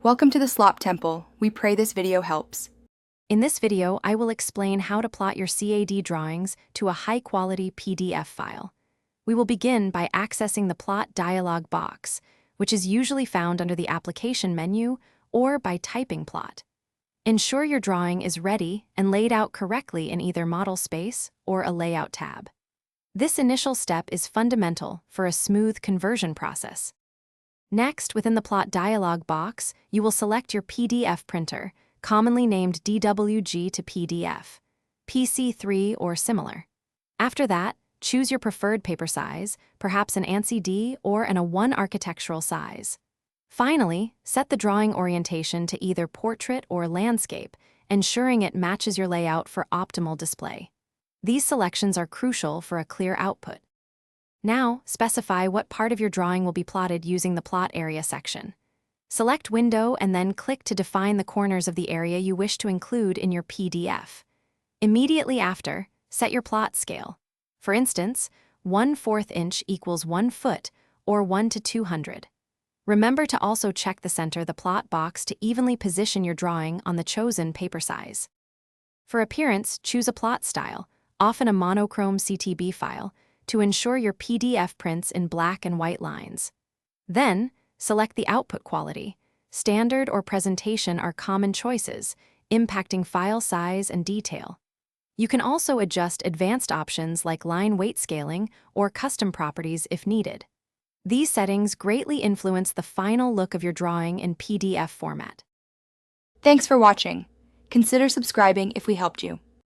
Welcome to the Slop Temple. We pray this video helps. In this video, I will explain how to plot your CAD drawings to a high-quality PDF file. We will begin by accessing the Plot dialog box, which is usually found under the Application menu or by typing Plot. Ensure your drawing is ready and laid out correctly in either Model Space or a Layout tab. This initial step is fundamental for a smooth conversion process. Next, within the Plot dialog box, you will select your PDF printer, commonly named DWG to PDF, PC3 or similar. After that, choose your preferred paper size, perhaps an ANSI D or an A1 architectural size. Finally, set the drawing orientation to either portrait or landscape, ensuring it matches your layout for optimal display. These selections are crucial for a clear output. Now, specify what part of your drawing will be plotted using the Plot Area section. Select Window and then click to define the corners of the area you wish to include in your PDF. Immediately after, set your plot scale. For instance, 1/4 inch equals 1 foot, or 1 to 200. Remember to also check the center the plot box to evenly position your drawing on the chosen paper size. For appearance, choose a plot style, often a monochrome CTB file, to ensure your PDF prints in black and white lines. Then, select the output quality. Standard or presentation are common choices, impacting file size and detail. You can also adjust advanced options like line weight scaling or custom properties if needed. These settings greatly influence the final look of your drawing in PDF format. Thanks for watching. Consider subscribing if we helped you.